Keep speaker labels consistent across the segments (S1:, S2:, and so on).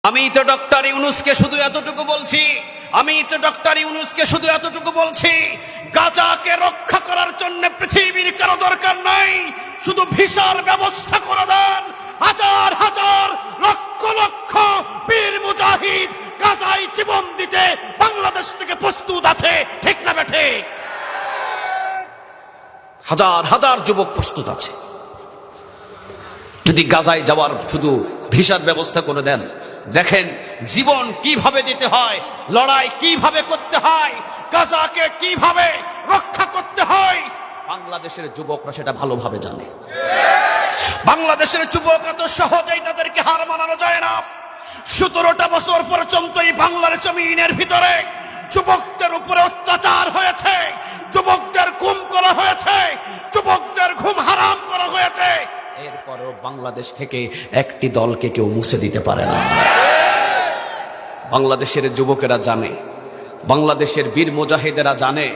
S1: আমি তো ডক্টর ইউনূসকে শুধু এতটুকু বলছি গাজাকে রক্ষা করার জন্য পৃথিবীর কারো দরকার নাই, শুধু ভিসার ব্যবস্থা করে দেন। হাজার হাজার লক্ষ লক্ষ বীর মুজাহিদ গাজায় জীবন দিতে বাংলাদেশ থেকে প্রস্তুত আছে, ঠিক না বেঠে? হাজার হাজার যুবক প্রস্তুত আছে। যদি গাজায় যাওয়ার শুধু ভিসার ব্যবস্থা করে দেন, দেখেন জীবন কিভাবে দিতে হয়, লড়াই কিভাবে করতে হয়, গাজাকে কিভাবে রক্ষা করতে হয়, বাংলাদেশের যুবকরা সেটা ভালোভাবে জানে। বাংলাদেশের যুবক এত সহজেই তাদেরকে হার মানানো যায় না। 17টা বছর পর্যন্ত এই বাংলার জমিনের ভিতরে যুবকদের উপরে অত্যাচার হয়েছে, যুবকদের গুম করা হয়েছে, যুবকদের ঘুম হারাম করা হয়েছে। এরপরেও বাংলাদেশ থেকে একটি দলকে কেউ মুছে দিতে পারে না। বাংলাদেশের যুবকেরা জানে, বাংলাদেশের বীর মুজাহিদেরা জানে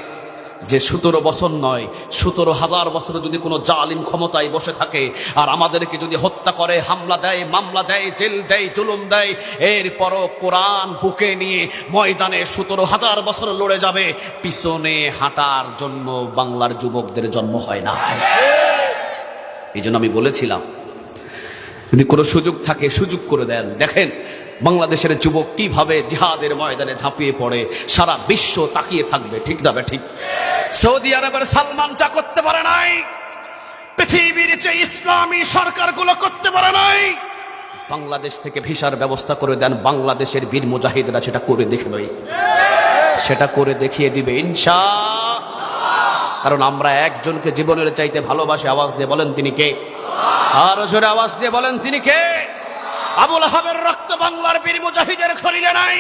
S1: যে 17 বছর নয়, 17,000 বছর যদি কোনো জালিম ক্ষমতায় বসে থাকে আর আমাদেরকে যদি হত্যা করে, হামলা দেয়, মামলা দেয়, জেল দেয়, জুলুম দেয়, এরপরও কোরআন বুকে নিয়ে ময়দানে 17,000 বছর লড়ে যাবে। পিছনে হাঁটার জন্য বাংলার যুবকদের জন্ম হয় না। এই জন্য আমি বলেছিলাম যদি কোনো সুযোগ থাকে সুযোগ করে দেন। দেখেন বাংলাদেশের যুবক কিভাবে জিহাদের ময়দানে ঝাঁপিয়ে পড়ে, সারা বিশ্ব তাকিয়ে থাকবে, ঠিক না ঠিক? সৌদি আরবের সালমান যা করতে পারে নাই, পৃথিবীর যে ইসলামী সরকারগুলো করতে পারে নাই। বাংলাদেশ থেকে ভিসার ব্যবস্থা করে দেন, বাংলাদেশের বীর মুজাহিদরা সেটা করে দেখবে, সেটা করে দেখিয়ে দিবে ইনশাআল্লাহ। কারণ আমরা একজনকে জীবনের চাইতে ভালোবাসি। আওয়াজ দিয়ে বলেন তিনি কে? আরো জোরে আওয়াজ দিয়ে বলেন তিনি কে? আবুল আহাবের রক্ত বাংলার বীর মুজাহিদের শরীরে নাই।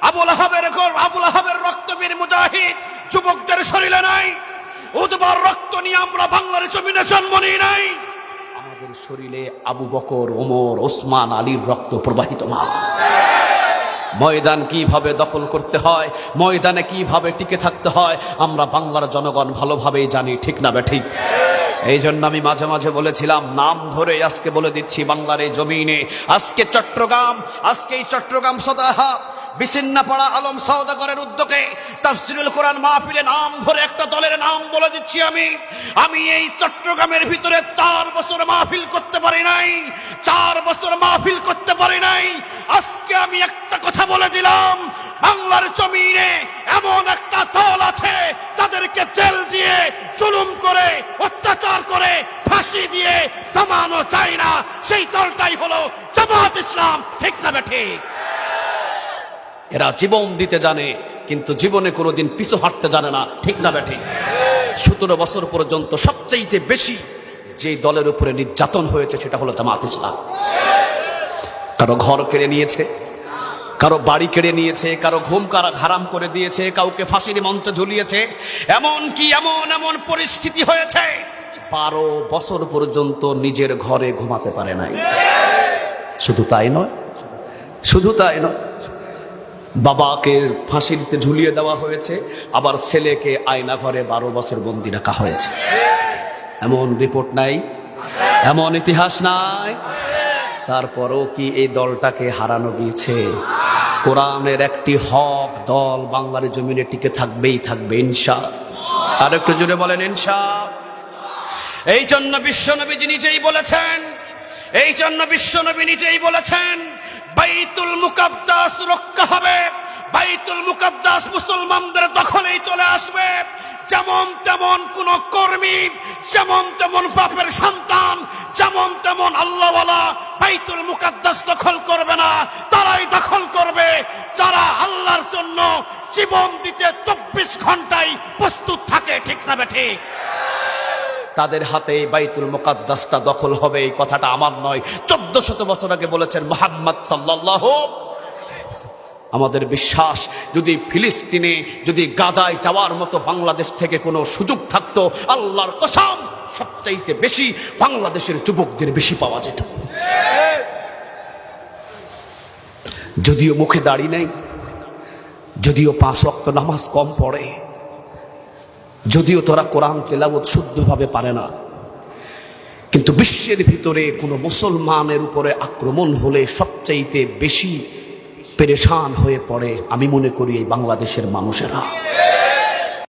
S1: আবুল আহাবের রক্ত বীর মুজাহিদ যুবকদের শরীরে নাই। উদ্বার রক্ত নিয়ে আমরা বাংলার জমিনে জন্ম নিই নাই। আমাদের শরীরে আবু বকর, ওমর, ওসমান, আলীর রক্ত প্রবাহিত মা। ময়দান কিভাবে দখল করতে হয়, ময়দানে কিভাবে টিকে থাকতে হয়, আমরা বাংলার জনগণ ভালোভাবেই জানি, ঠিক না ঠিক? এই জন্য আমি মাঝে মাঝে বলেছিলাম, নাম ধরে আজকে বলে দিচ্ছি, বাংলার এই জমিনে আজকে এই চট্টগ্রাম সদাহা বিছিন্নপাড়া আলম সওদাগরের উদ্যোগে তাফসীরুল কোরআন মাহফিলে নাম ধরে একটা দলের নাম বলে দিচ্ছি। আমি এই চট্টগ্রামের ভিতরে 4 বছর মাহফিল করতে পারি নাই, 4 বছর মাহফিল করতে পারি নাই। আজকে আমি একটা কথা বলে দিলাম, বাংলার জমিনে এমন একটা দল আছে তাদেরকে জেল দিয়ে, জুলুম করে, অত্যাচার করে, ফাঁসি দিয়ে থামানো যায় না। সেই দলটাই হলো জামাত ইসলাম, ঠিক না ঠিক? এরা জীবন দিতে জানে কিন্তু জীবনে কোনোদিন পিছু হাঁটতে জানে না, ঠিক না ঠিক? 17 বছর পর্যন্ত সবচেয়ে বেশি যে দলের উপরে নির্যাতন হয়েছে সেটা হলো জামাত ইসলাম। কারো ঘর কেড়ে নিয়েছে, কারো বাড়ি কেড়ে নিয়েছে, কারো ঘুম হারাম করে দিয়েছে, কাউকে ফাঁসির মঞ্চে ঝুলিয়েছে। এমন পরিস্থিতি হয়েছে 12 বছর পর্যন্ত নিজের ঘরে ঘুমাতে পারে নাই। শুধু তাই নয়, বাবাকে ফাঁসিতে ঝুলিয়ে দেওয়া হয়েছে, আবার ছেলেকে আয়না ঘরে 12 বছর বন্দি রাখা হয়েছে। এমন রিপোর্ট নাই, এমন ইতিহাস নাই। তারপরও কি এই দলটাকে হারানো গিয়েছে? কোরআনের একটি হক দল বাংলার জমিনে টিকে থাকবে ইনশাআল্লাহ। আর একটু জোরে বলেন ইনশাআল্লাহ। এই জন্য বিশ্বনবী নিজেই বলেছেন বাইতুল মুকাদ্দাস রক্ষা হবে, বাইতুল মুকাদ্দাস মুসলমানদের দখলেই চলে আসবে। যেমন তেমন কোন কর্মী, যেমন তেমন বাপের সন্তান, যেমন তেমন আল্লাহওয়ালা বাইতুল মুকাদ্দাস দখল করবে না। তারাই দখল করবে যারা আল্লাহর জন্য জীবন দিতে 24 ঘন্টায় প্রস্তুত থাকে, ঠিক না ঠিক? তাদের হাতে বাইতুল মুকাদ্দাসটা দখল হবে। এই কথাটা আমার নয়, 1400 বছর আগে বলেছেন মুহাম্মদ সাল্লাল্লাহু। আমাদের বিশ্বাস, যদি ফিলিস্তিনে, যদি গাজায় যাওয়ার মতো বাংলাদেশ থেকে কোনো সুযোগ থাকতো, আল্লাহর কসম সবচাইতে বেশি বাংলাদেশের যুবকদের বেশি পাওয়া যেত। যদিও মুখে দাড়ি নেই, যদিও 5 ওয়াক্ত নামাজ কম পড়ে, যদিও তোরা কোরআন তেলাওয়াত শুদ্ধভাবে পারে না, কিন্তু বিশ্বের ভিতরে কোনো মুসলমানের উপরে আক্রমণ হলে সবচাইতে বেশি পেরেশান হয়ে পড়ে আমি মনে করি এই বাংলাদেশের মানুষেরা।